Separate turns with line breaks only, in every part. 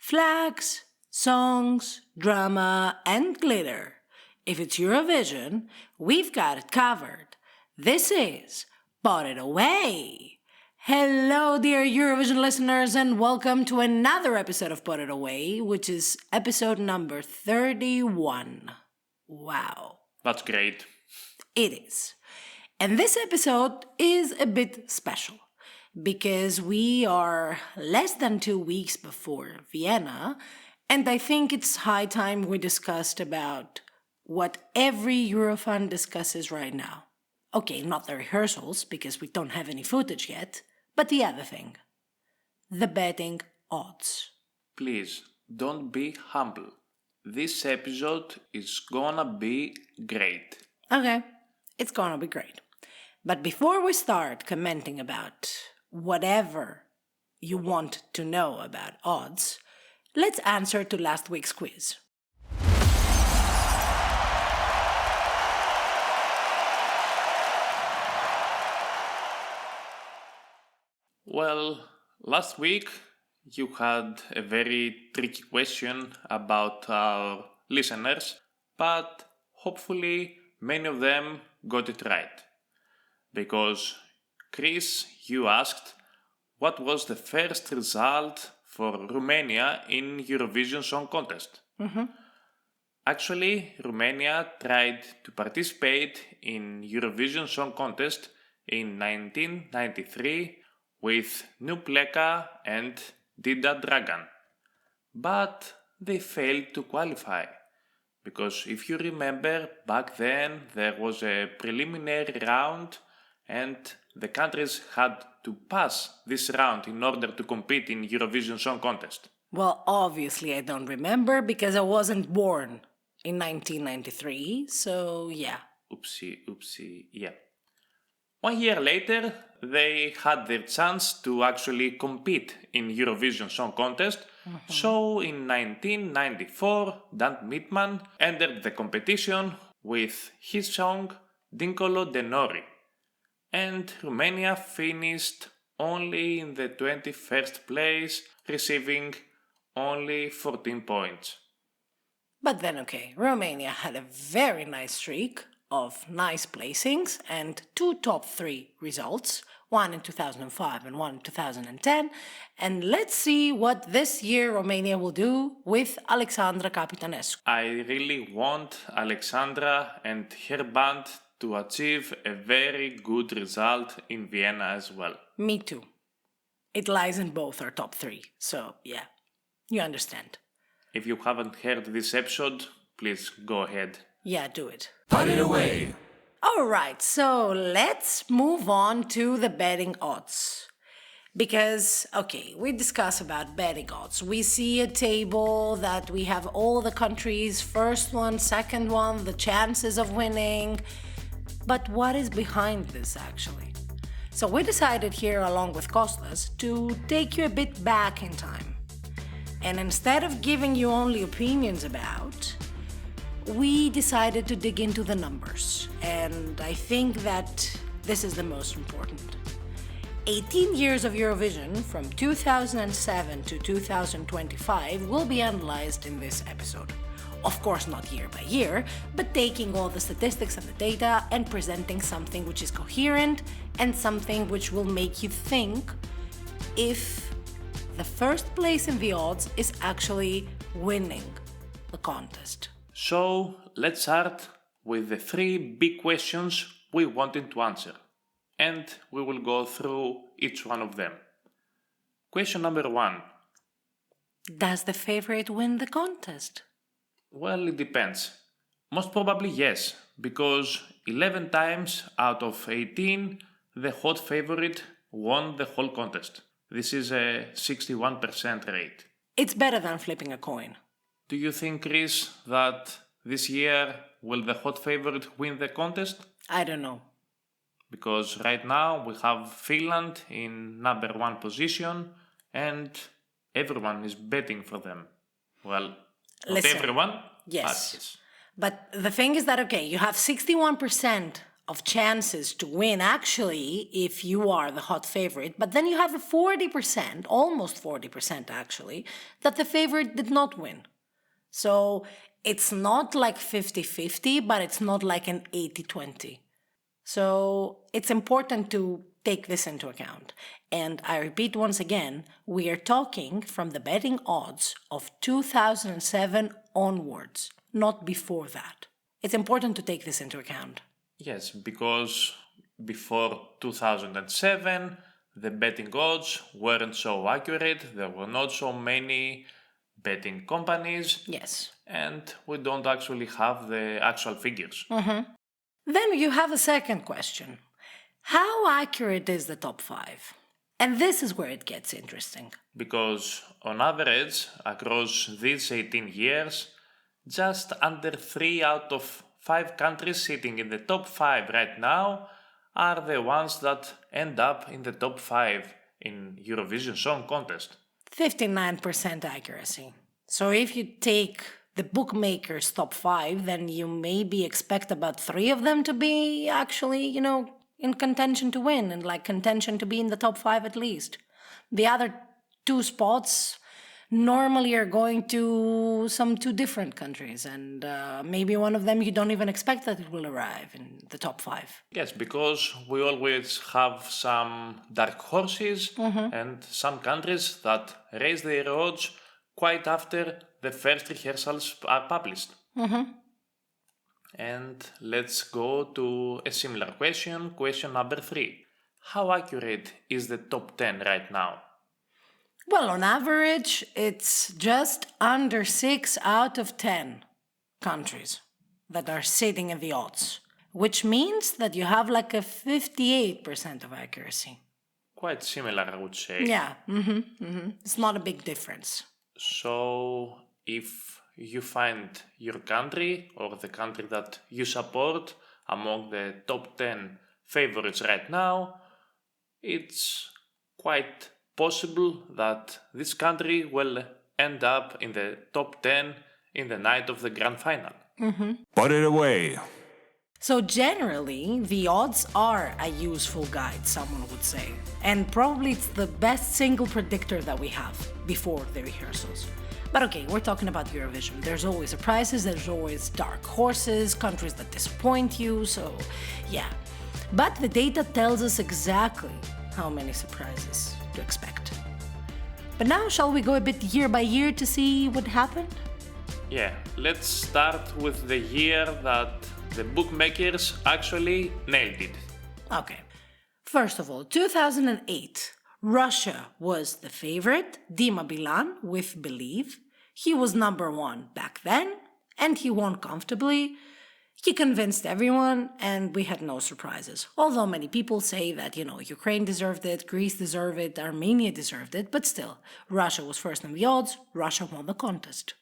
Flags, songs, drama, and glitter. If it's Eurovision, we've got it covered. This is Put It Away. Hello, dear Eurovision listeners, and welcome to another episode of Put It Away, which is episode number 31. Wow.
That's great.
It is. And this episode is a bit special because we are less than 2 weeks before Vienna, and I think it's high time we discussed about what every Eurofan discusses right now. Okay, not the rehearsals, because we don't have any footage yet, but the other thing. The betting odds.
Please, don't be humble. This episode is gonna be great.
Okay, it's gonna be great. But before we start commenting about whatever you want to know about odds, let's answer to last week's quiz.
Well, last week you had a very tricky question about our listeners, but hopefully many of them got it right. Because, Chris, you asked what was the first result for Romania in Eurovision Song Contest. Actually, Romania tried to participate in Eurovision Song Contest in 1993 with Nupleka and Dida Dragan. But they failed to qualify. Because if you remember, back then there was a preliminary round and the countries had to pass this round in order to compete in Eurovision Song Contest.
Well, obviously I don't remember because I wasn't born in 1993, so yeah.
Oopsie, yeah. 1 year later, they had their chance to actually compete in Eurovision Song Contest. So in 1994, Dan Midman entered the competition with his song Dincolo de Nori. And Romania finished only in the 21st place, receiving only 14 points.
But then okay, Romania had a very nice streak of nice placings and 2 top 3 results, one in 2005 and one in 2010, and let's see what this year Romania will do with Alexandra Capitanescu.
I really want Alexandra and her band to achieve a very good result in Vienna as well.
Me too. It lies in both our top 3, so yeah, you understand.
If you haven't heard this episode, please go ahead.
Yeah, do it.
Put it away.
Alright, so let's move on to the betting odds. Because, okay, we discuss about betting odds. We see a table that we have all the countries, first one, second one, the chances of winning. But what is behind this actually? So we decided here, along with Kostas, to take you a bit back in time. And instead of giving you only opinions about, we decided to dig into the numbers, and I think that this is the most important. 18 years of Eurovision from 2007 to 2025 will be analyzed in this episode. Of course, not year by year, but taking all the statistics and the data and presenting something which is coherent and something which will make you think if the first place in the odds is actually winning the contest.
So, let's start with the 3 big questions we wanted to answer, and we will go through each one of them. Question number 1.
Does the favorite win the contest?
Well, it depends. Most probably yes, because 11 times out of 18, the hot favorite won the whole contest. This is a 61% rate.
It's better than flipping a coin.
Do you think, Chris, that this year will the hot favorite win the contest?
I don't know.
Because right now we have Finland in number 1 position and everyone is betting for them. Well, not
Listen,
everyone,
yes.
but yes.
But the thing is that, okay, you have 61% of chances to win, actually, if you are the hot favorite. But then you have a 40%, almost 40% actually, that the favorite did not win. So it's not like 50-50, but it's not like an 80-20. So it's important to take this into account. And I repeat once again, we are talking from the betting odds of 2007 onwards, not before that. It's important to take this into account.
Yes, because before 2007, the betting odds weren't so accurate. There were not so many betting companies.
Yes.
And we don't actually have the actual figures.
Then you have a second question. How accurate is the top 5? And this is where it gets interesting.
Because on average, across these 18 years, just under 3 out of 5 countries sitting in the top 5 right now are the ones that end up in the top 5 in Eurovision Song Contest.
59% accuracy. So if you take the bookmakers' top 5, then you maybe expect about 3 of them to be actually, in contention to win and like contention to be in the top 5 at least. The other 2 spots normally are going to some 2 different countries, and maybe one of them you don't even expect that it will arrive in the top 5.
Yes, because we always have some dark horses and some countries that raise their odds quite after the first rehearsals are published. And let's go to a similar question, question number 3. How accurate is the top 10 right now?
Well, on average, it's just under 6 out of 10 countries that are sitting in the odds, which means that you have like a 58% of accuracy.
Quite similar, I would say.
Yeah, It's not a big difference.
So, if you find your country or the country that you support among the top 10 favorites right now, it's quite possible that this country will end up in the top 10 in the night of the grand final.
Put it away.
So generally, the odds are a useful guide, someone would say. And probably it's the best single predictor that we have before the rehearsals. But okay, we're talking about Eurovision. There's always surprises, there's always dark horses, countries that disappoint you, so yeah. But the data tells us exactly how many surprises to expect. But now, shall we go a bit year by year to see what happened?
Yeah, let's start with the year that the bookmakers actually nailed it.
Okay. First of all, 2008. Russia was the favorite, Dima Bilan with Believe. He was number 1 back then, and he won comfortably. He convinced everyone, and we had no surprises. Although many people say that, Ukraine deserved it, Greece deserved it, Armenia deserved it, but still, Russia was first in the odds, Russia won the contest.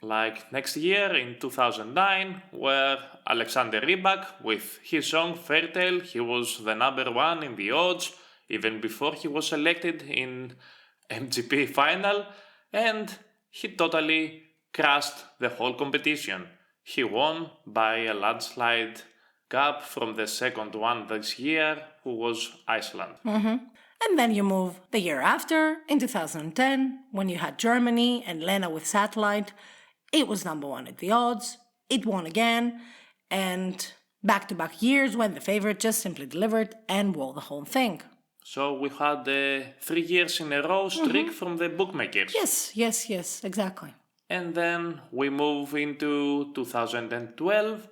Like next year in 2009, where Alexander Rybak, with his song Fairy Tale, he was the number 1 in the odds, even before he was selected in MGP final, and he totally crushed the whole competition. He won by a landslide gap from the second one this year, who was Iceland.
And then you move the year after, in 2010, when you had Germany and Lena with Satellite. It was number 1 at the odds, it won again, and back-to-back years when the favorite just simply delivered and won the whole thing.
So we had a 3 years in a row streak from the bookmakers.
Yes, exactly.
And then we move into 2012,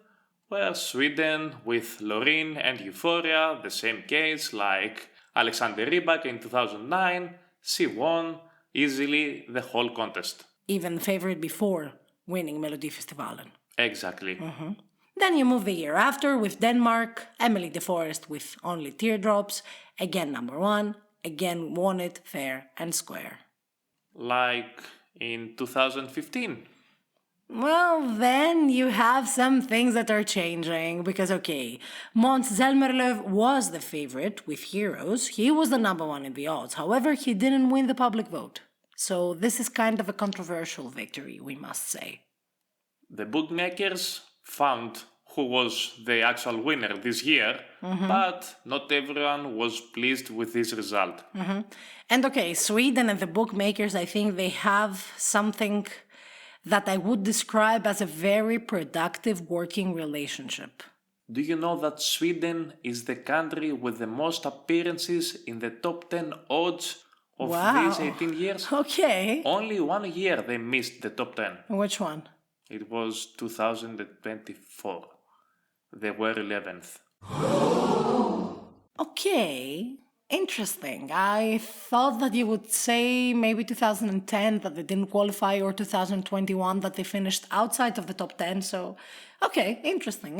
where Sweden with Loreen and Euphoria, the same case like Alexander Rybak in 2009, she won easily the whole contest.
Even the favorite before winning Melodifestivalen.
Exactly.
Then you move the year after with Denmark, Emily de Forest with Only Teardrops, again number 1, again won it fair and square.
Like in 2015.
Well, then you have some things that are changing because, okay, Måns Zelmerlöw was the favorite with Heroes. He was the number 1 in the odds. However, he didn't win the public vote. So this is kind of a controversial victory, we must say.
The bookmakers found who was the actual winner this year, but not everyone was pleased with this result.
And okay, Sweden and the bookmakers, I think they have something that I would describe as a very productive working relationship.
Do you know that Sweden is the country with the most appearances in the top 10 odds of these 18 years?
Okay.
Only 1 year they missed the top 10.
Which one?
It was 2024. They were 11th.
Okay. Interesting. I thought that you would say maybe 2010 that they didn't qualify or 2021 that they finished outside of the top 10. So, okay, interesting.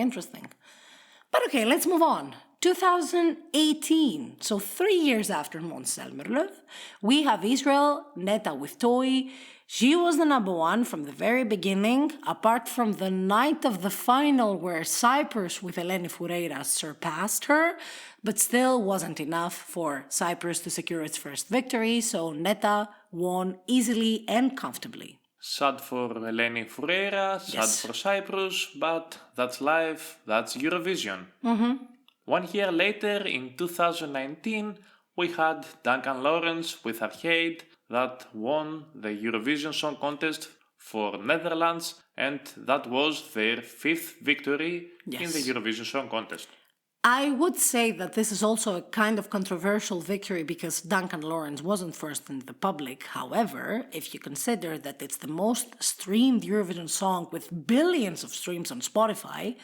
But okay, let's move on. 2018, so 3 years after Måns Zelmerlöw, we have Israel, Netta with Toy. She was the number one from the very beginning, apart from the night of the final where Cyprus with Eleni Foureira surpassed her, but still wasn't enough for Cyprus to secure its first victory, so Netta won easily and comfortably.
Sad for Eleni Foureira, sad for Cyprus, but that's life, that's Eurovision. 1 year later, in 2019, we had Duncan Lawrence with Arcade that won the Eurovision Song Contest for Netherlands, and that was their 5th victory in the Eurovision Song Contest.
I would say that this is also a kind of controversial victory because Duncan Lawrence wasn't first in the public. However, if you consider that it's the most streamed Eurovision song with billions of streams on Spotify,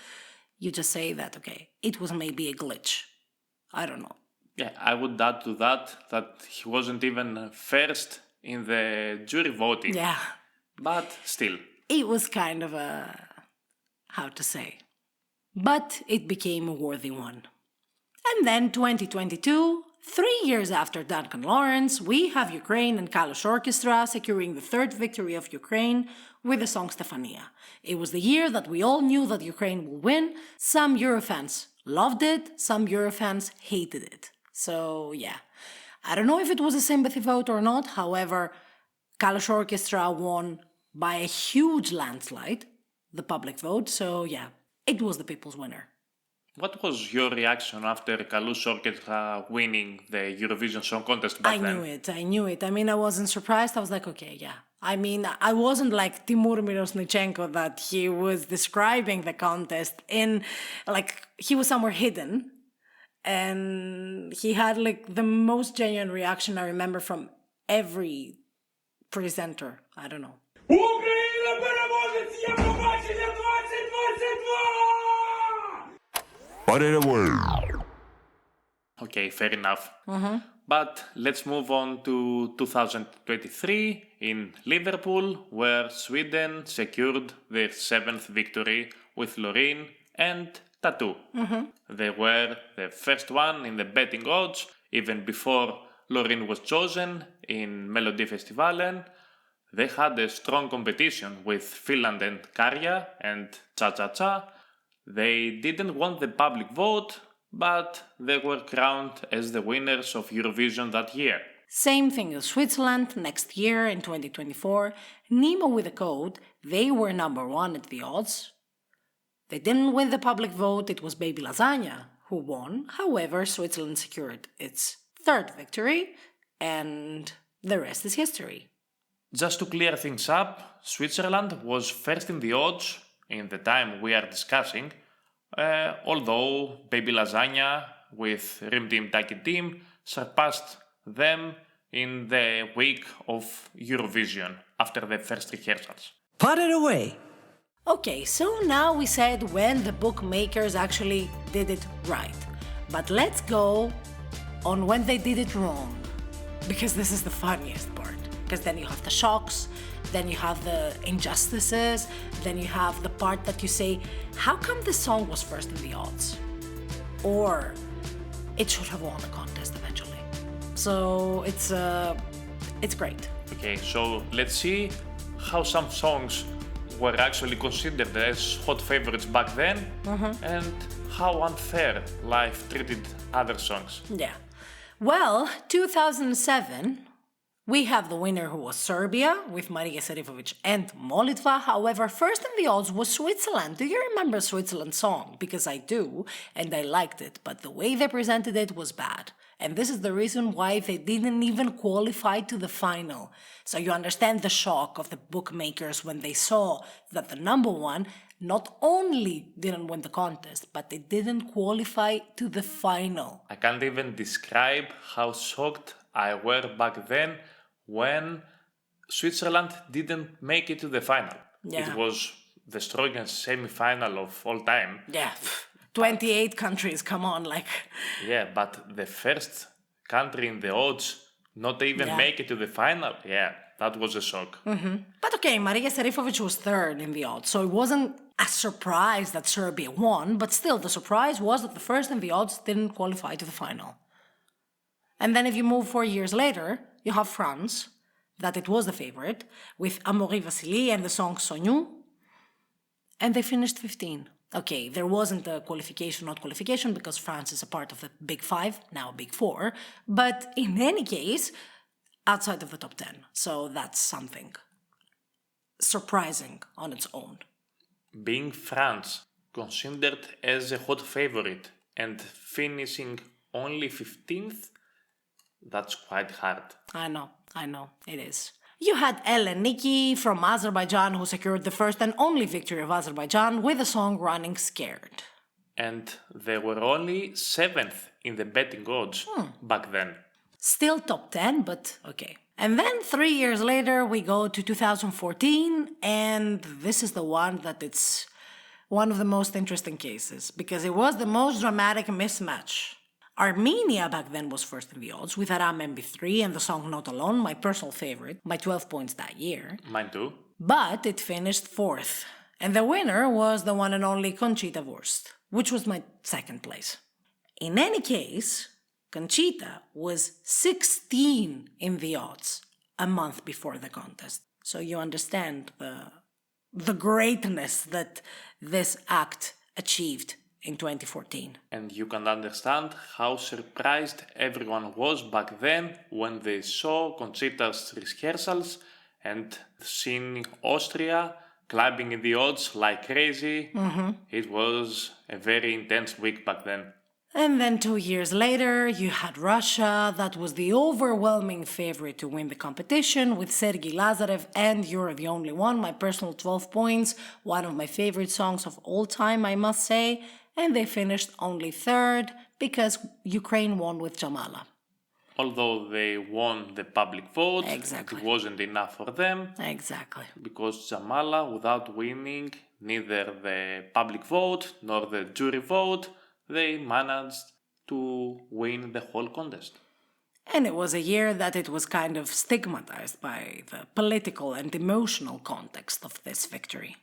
you just say that, okay, it was maybe a glitch. I don't know.
Yeah, I would add to that he wasn't even first in the jury voting.
Yeah.
But still.
It was kind of a... how to say... but it became a worthy one. And then 2022, 3 years after Duncan Lawrence, we have Ukraine and Kalush Orchestra securing the 3rd victory of Ukraine with the song Stefania. It was the year that we all knew that Ukraine will win. Some Eurofans loved it, some Eurofans hated it. So yeah, I don't know if it was a sympathy vote or not. However, Kalush Orchestra won by a huge landslide, the public vote. So yeah, it was the people's winner.
What was your reaction after Kalush Orchestra winning the Eurovision Song Contest back then?
I knew it. I mean, I wasn't surprised. I was like, okay, yeah. I mean, I wasn't like Timur Mirosnichenko that he was describing the contest in, like, he was somewhere hidden. And he had like the most genuine reaction I remember from every presenter. I don't know.
Україна переможець Євробачення 2022!
Put it away.
Okay, fair enough. But let's move on to 2023 in Liverpool, where Sweden secured their 7th victory with Loreen and Tattoo. They were the first one in the betting odds, even before Loreen was chosen in Melodifestivalen. They had a strong competition with Finland and Karja and Cha Cha Cha. They didn't win the public vote, but they were crowned as the winners of Eurovision that year.
Same thing as Switzerland next year in 2024. Nemo with a Code, they were number one at the odds. They didn't win the public vote, it was Baby Lasagna who won. However, Switzerland secured its 3rd victory, and the rest is history.
Just to clear things up, Switzerland was first in the odds in the time we are discussing, although Baby Lasagna with Rim Team Taki Team surpassed them in the week of Eurovision after the first rehearsals.
Put it away.
Okay, so now we said when the bookmakers actually did it right. But let's go on when they did it wrong. Because this is the funniest part. Because then you have the shocks, then you have the injustices, then you have the part that you say, how come this song was first in the odds? Or it should have won the contest eventually. So it's great.
Okay, so let's see how some songs were actually considered as hot favorites back then, and how unfair life treated other songs.
Yeah. Well, 2007, We have the winner who was Serbia with Marija Serifovic and Molitva. However, first in the odds was Switzerland. Do you remember Switzerland's song? Because I do, and I liked it, but the way they presented it was bad. And this is the reason why they didn't even qualify to the final. So you understand the shock of the bookmakers when they saw that the number one not only didn't win the contest, but they didn't qualify to the final.
I can't even describe how shocked I were back then when Switzerland didn't make it to the final.
Yeah.
It was the strongest semi-final of all time.
Yeah, 28 countries, come on, like...
Yeah, but the first country in the odds not even make it to the final, yeah, that was a shock.
But okay, Marija Serifovic was third in the odds, so it wasn't a surprise that Serbia won, but still the surprise was that the first in the odds didn't qualify to the final. And then if you move 4 years later, you have France, that it was the favorite, with Amaury Vassili and the song Sognou, and they finished 15. Okay, there wasn't a qualification, not qualification, because France is a part of the Big Five, now Big Four, but in any case, outside of the top 10. So that's something surprising on its own.
Being France considered as a hot favorite and finishing only 15th, that's quite hard.
I know, it is. You had Eleni from Azerbaijan who secured the first and only victory of Azerbaijan with the song Running Scared.
And they were only 7th in the betting odds back then.
Still top 10, but okay. And then 3 years later we go to 2014, and this is the one that it's one of the most interesting cases because it was the most dramatic mismatch. Armenia back then was first in the odds with Aram MB3 and the song Not Alone, my personal favorite, my 12 points that year.
Mine too.
But it finished fourth. And the winner was the one and only Conchita Wurst, which was my second place. In any case, Conchita was 16 in the odds a month before the contest. So you understand the greatness that this act achieved in 2014.
And you can understand how surprised everyone was back then when they saw Conchita's rehearsals and seeing Austria clubbing in the odds like crazy. It was a very intense week back then.
And then 2 years later, you had Russia, that was the overwhelming favorite to win the competition with Sergei Lazarev and You're the Only One, my personal 12 points, one of my favorite songs of all time, I must say. And they finished only third because Ukraine won with Jamala.
Although they won the public vote,
Exactly.
it wasn't enough for them.
Exactly.
Because Jamala, without winning neither the public vote nor the jury vote, they managed to win the whole contest.
And it was a year that it was kind of stigmatized by the political and emotional context of this victory.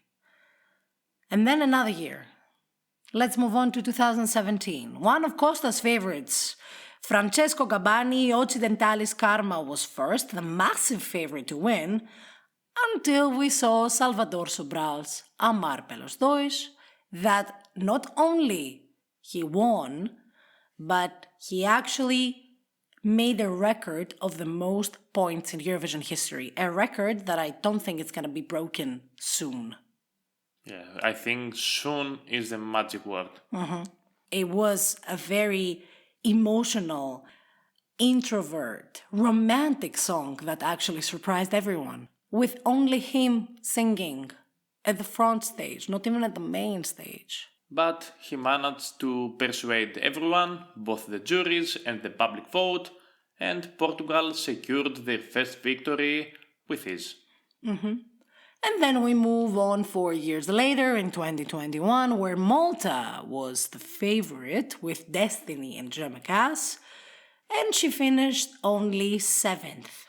And then another year. Let's move on to 2017. One of Costa's favorites, Francesco Gabbani, Occidentalis Karma, was first, the massive favorite to win, until we saw Salvador Sobral's Amar Pelos Dois, that not only he won, but he actually made a record of the most points in Eurovision history, a record that I don't think it's going to be broken soon.
Yeah, I think soon is the magic word.
It was a very emotional, introvert, romantic song that actually surprised everyone, with only him singing at the front stage, not even at the main stage.
But he managed to persuade everyone, both the juries and the public vote, and Portugal secured their first victory with ease.
And then we move on 4 years later in 2021, where Malta was the favorite with Destiny and Jamakas, and she finished only 7th.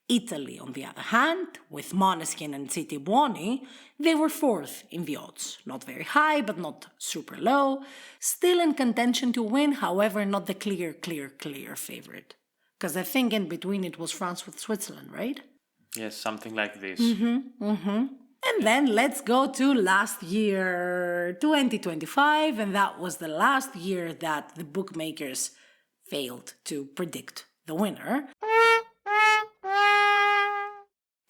Italy, on the other hand, with Måneskin and Ziti Buoni, they were 4th in the odds. Not very high, but not super low. Still in contention to win, however, not the clear favorite. Because I think in between it was France with Switzerland, right?
Yes, something like this.
And then let's go to last year, 2025, and that was the last year that the bookmakers failed to predict the winner.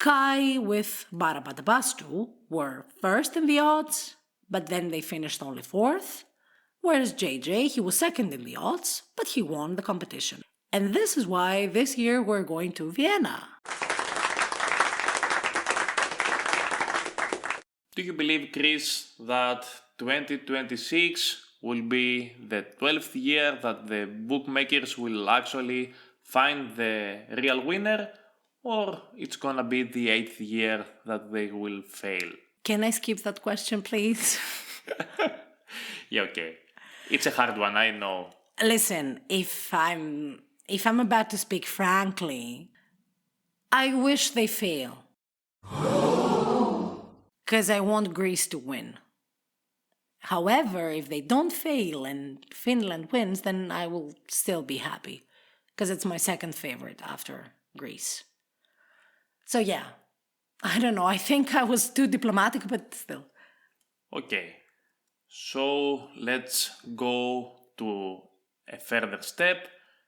Kai with Barabadabastu were first in the odds, but then they finished only fourth, whereas JJ, he was second in the odds, but he won the competition. And this is why this year we're going to Vienna.
Do you believe, Chris, that 2026 will be the 12th year that the bookmakers will actually find the real winner, or it's gonna be the 8th year that they will fail?
Can I skip that question, please?
Yeah, okay. It's a hard one, I know.
Listen, if I'm about to speak frankly, I wish they fail. Because I want Greece to win. However, if they don't fail and Finland wins, then I will still be happy. Because it's my second favorite after Greece. So yeah, I don't know, I think I was too diplomatic, but still.
Okay, so let's go to a further step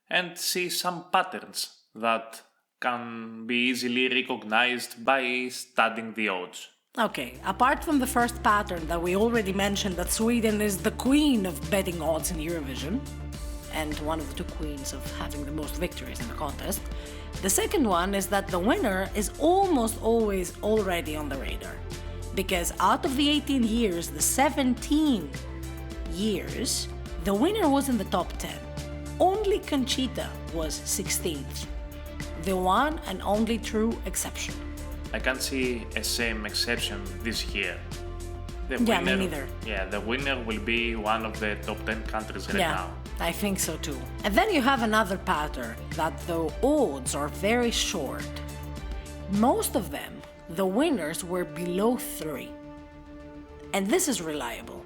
and see some patterns that can be easily recognized by studying the odds.
Okay, apart from the first pattern that we already mentioned, that Sweden is the queen of betting odds in Eurovision, and one of the two queens of having the most victories in the contest, the second one is that the winner is almost always already on the radar. Because out of the 18 years, the 17 years, the winner was in the top 10. Only Conchita was 16th. The one and only true exception.
I can't see a same exception this year. The
Yeah, me neither.
Yeah, the winner will be one of the top 10 countries right now.
I think so too. And then you have another pattern that the odds are very short. Most of them, the winners were below 3. And this is reliable.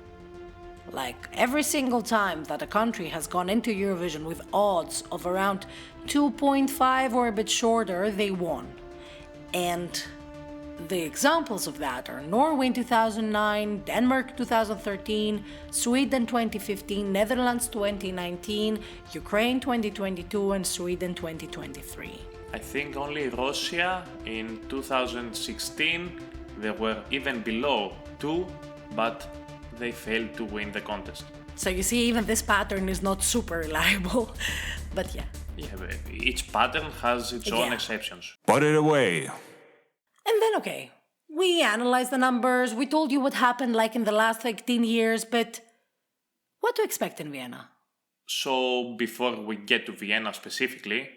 Like every single time that a country has gone into Eurovision with odds of around 2.5 or a bit shorter, they won. And the examples of that are Norway in 2009, Denmark 2013, Sweden 2015, Netherlands 2019, Ukraine 2022, and Sweden 2023.
I think only Russia in 2016, they were even below 2, but they failed to win the contest.
So you see, even this pattern is not super reliable, but yeah.
Yeah, but each pattern has its own
Yeah.
exceptions.
Put it away.
And then, okay, we analyzed the numbers, we told you what happened like in the last 18 years, but what to expect in Vienna?
So, before we get to Vienna specifically,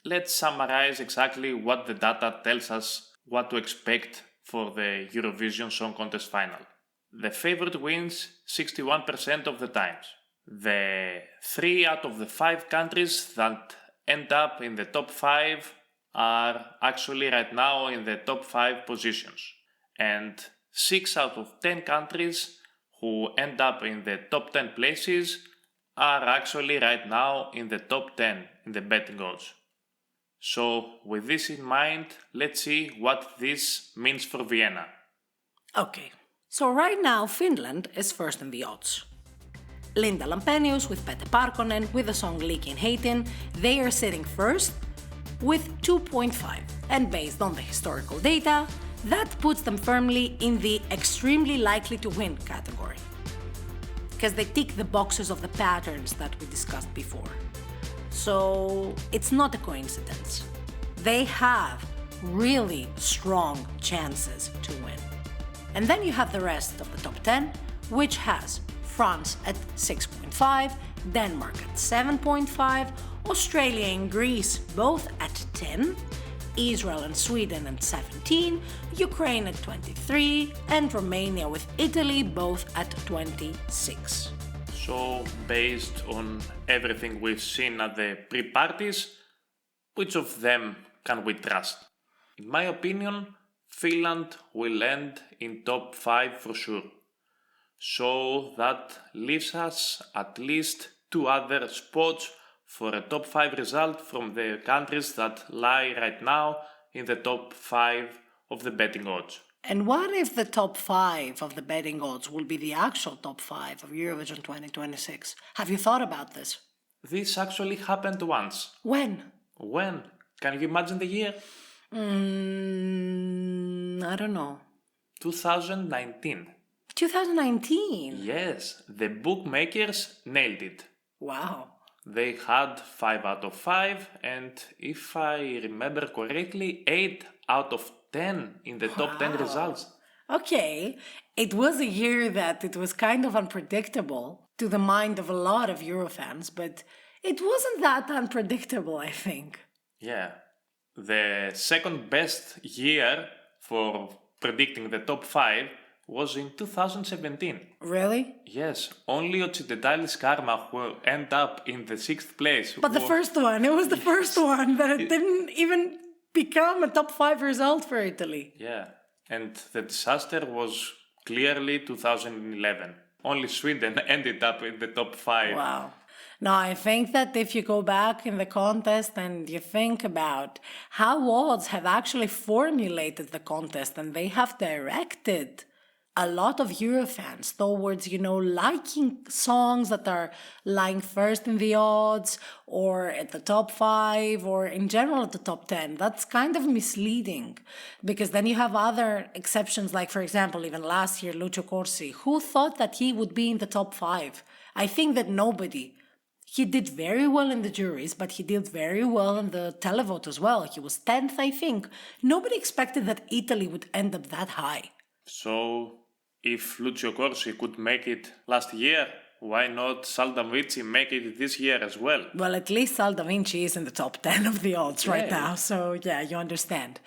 let's summarize exactly what the data tells us what to expect for the Eurovision Song Contest final. The favorite wins 61% of the times. The 3 out of the 5 countries that end up in the top 5 are actually right now in the top 5 positions. And 6 out of 10 countries who end up in the top 10 places are actually right now in the top 10 in the betting odds. So, with this in mind, let's see what this means for Vienna.
Okay, so right now Finland is first in the odds. Linda Lampenius with Pete Parkkonen with the song Liikin Heitin, they are sitting first with 2.5. And based on the historical data, that puts them firmly in the extremely likely to win category. Because they tick the boxes of the patterns that we discussed before. So it's not a coincidence. They have really strong chances to win. And then you have the rest of the top 10, which has France at 6.5, Denmark at 7.5, Australia and Greece both at 10, Israel and Sweden at 17, Ukraine at 23, and Romania with Italy both at 26.
So, based on everything we've seen at the pre-parties, which of them can we trust? In my opinion, Finland will end in top 5 for sure. So that leaves us at least 2 other spots for a top 5 result from the countries that lie right now in the top 5 of the betting odds.
And what if the top 5 of the betting odds will be the actual top 5 of Eurovision 2026? Have you thought about this?
This actually happened once.
When?
When? Can you imagine the year?
I don't know.
2019.
2019?
Yes, the bookmakers nailed it.
Wow.
They had 5 out of 5, and if I remember correctly, 8 out of 10 in the top 10 results.
Okay, it was a year that it was kind of unpredictable to the mind of a lot of Eurofans, but it wasn't that unpredictable, I think.
Yeah. The second best year for predicting the top 5 was in 2017.
Really?
Yes, only Occidentalis Karma who end up in the 6th place.
But the first one, it was the first one that it didn't even become a top 5 result for Italy.
Yeah, and the disaster was clearly 2011. Only Sweden ended up in the top 5.
Wow. No, I think that if you go back in the contest and you think about how odds have actually formulated the contest and they have directed a lot of Eurofans towards, liking songs that are lying first in the odds or at the top 5 or in general at the top 10. That's kind of misleading because then you have other exceptions, like, for example, even last year, Lucio Corsi. Who thought that he would be in the top 5? I think that nobody. He did very well in the juries, but he did very well in the televote as well. He was 10th, I think. Nobody expected that Italy would end up that high.
So, if Lucio Corsi could make it last year, why not Sal Da Vinci make it this year as well?
Well, at least Sal Da Vinci is in the top 10 of the odds right
Yeah.
now, so yeah, you understand.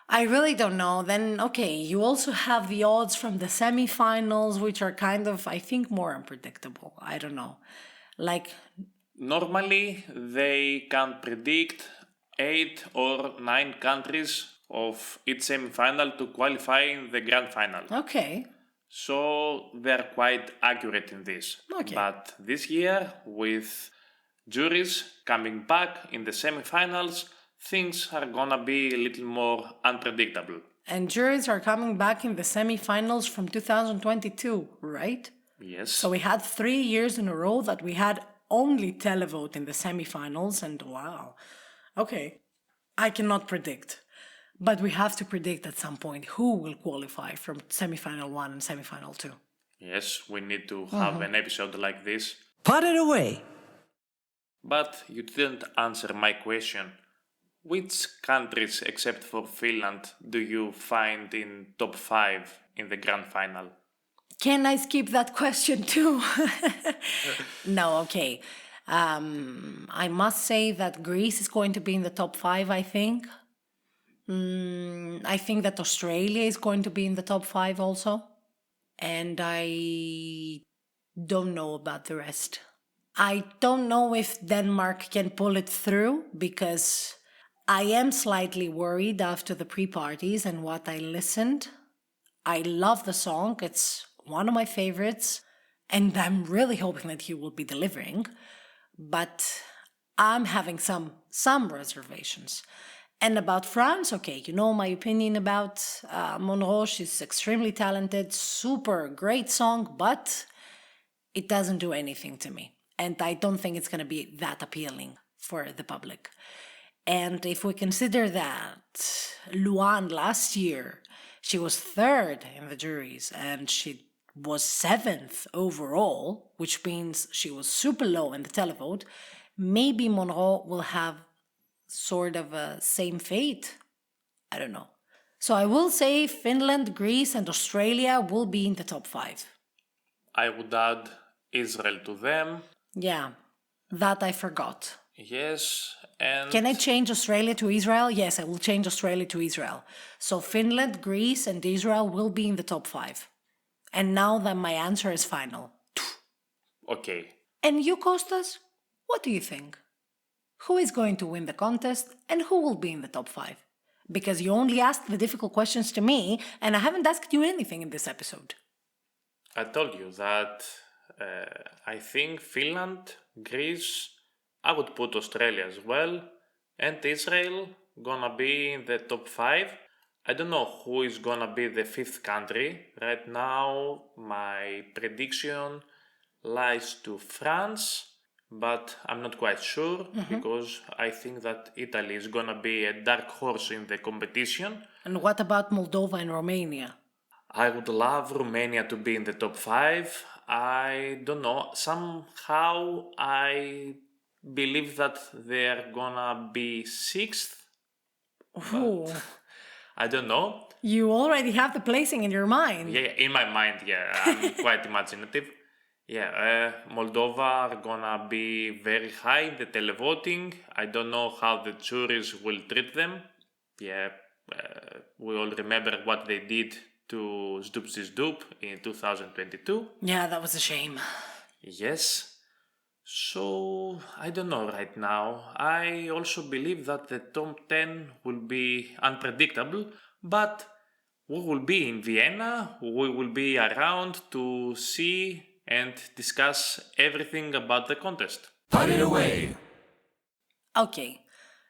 I really don't know. Then, okay, you also have the odds from the semifinals, which are kind of, I think, more unpredictable. I don't know. Like,
Normally, they can predict 8 or 9 countries of each semi-final to qualify in the grand final.
okay.
So they're quite accurate in this.
Okay.
But this year, with juries coming back in the semi-finals, things are gonna be a little more unpredictable.
And juries are coming back in the semifinals from 2022, right?
Yes.
So we had 3 years in a row that we had only televote in the semifinals, and wow. Okay. I cannot predict. But we have to predict at some point who will qualify from semifinal 1 and semifinal 2.
Yes, we need to have an episode like this.
Put it away.
But you didn't answer my question. Which countries, except for Finland, do you find in top 5 in the grand final?
Can I skip that question too? No, okay. I must say that Greece is going to be in the top 5, I think. I think that Australia is going to be in the top 5 also. And I don't know about the rest. I don't know if Denmark can pull it through because I am slightly worried after the pre-parties and what I listened. I love the song. It's one of my favorites. And I'm really hoping that he will be delivering. But I'm having some reservations. And about France, okay, you know my opinion about Monroe. She's extremely talented, super great song, but it doesn't do anything to me. And I don't think it's going to be that appealing for the public. And if we consider that Luan last year, she was 3rd in the juries and she was 7th overall, which means she was super low in the televote, maybe Monroe will have sort of a same fate. I don't know. So I will say Finland, Greece, and Australia will be in the top 5.
I would add Israel to them.
Yeah, that I forgot.
Yes, and...
Can I change Australia to Israel? Yes, I will change Australia to Israel. So Finland, Greece, and Israel will be in the top 5. And now that my answer is final.
Okay.
And you, Kostas? What do you think? Who is going to win the contest and who will be in the top 5? Because you only asked the difficult questions to me and I haven't asked you anything in this episode.
I told you that I think Finland, Greece, I would put Australia as well, and Israel gonna be in the top 5. I don't know who is gonna be the 5th country. Right now, my prediction lies to France, but I'm not quite sure because I think that Italy is gonna be a dark horse in the competition.
And what about Moldova and Romania?
I would love Romania to be in the top 5. I don't know, somehow I believe that they're gonna be 6th.
Ooh,
I don't know.
you already have the placing in your mind.
Yeah, in my mind, I'm quite imaginative. Moldova are gonna be very high in the televoting. I don't know how the juries will treat them. We all remember what they did to Zdoop in 2022.
Yeah, that was a shame.
Yes. So, I don't know right now. I also believe that the top 10 will be unpredictable, but we will be in Vienna, we will be around to see and discuss everything about the contest.
Put it away.
Okay,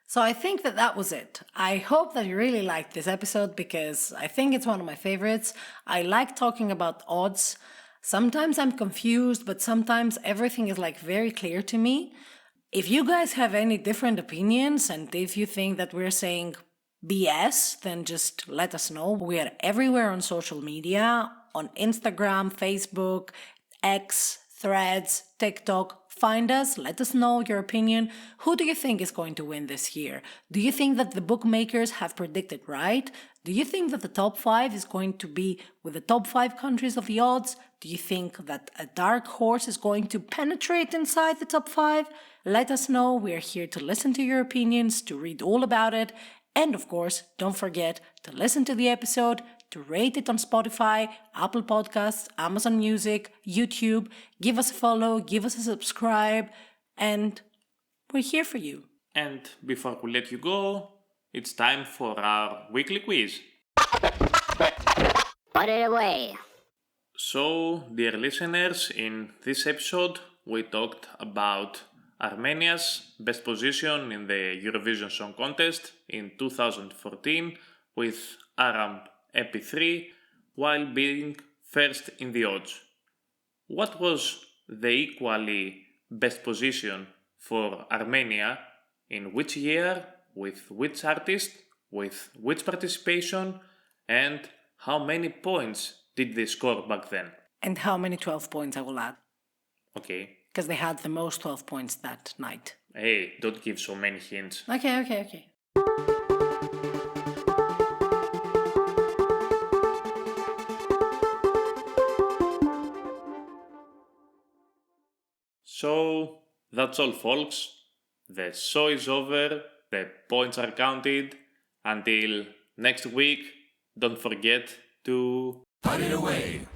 so I think that was it. I hope that you really liked this episode because I think it's one of my favorites. I like talking about odds. Sometimes I'm confused, but sometimes everything is like very clear to me. If you guys have any different opinions and if you think that we're saying BS, then just let us know. We are everywhere on social media, on Instagram, Facebook, X, Threads, TikTok. Find us, let us know your opinion. Who do you think is going to win this year? Do you think that the bookmakers have predicted right? Do you think that the top 5 is going to be with the top 5 countries of the odds? Do you think that a dark horse is going to penetrate inside the top 5? Let us know. We are here to listen to your opinions, to read all about it. And of course, don't forget to listen to the episode, to rate it on Spotify, Apple Podcasts, Amazon Music, YouTube. Give us a follow, give us a subscribe, and we're here for you.
And before we let you go, it's time for our weekly quiz.
Put it away.
So, dear listeners, in this episode we talked about Armenia's best position in the Eurovision Song Contest in 2014 with Aram Ep.31 while being first in the odds. What was the equally best position for Armenia, in which year, with which artist, with which participation, and how many points did they score back then?
And how many 12 points I will add?
Okay.
Because they had the most 12 points that night.
Hey, don't give so many hints.
Okay.
So, that's all, folks. The show is over, the points are counted. Until next week, don't forget to
Put it away.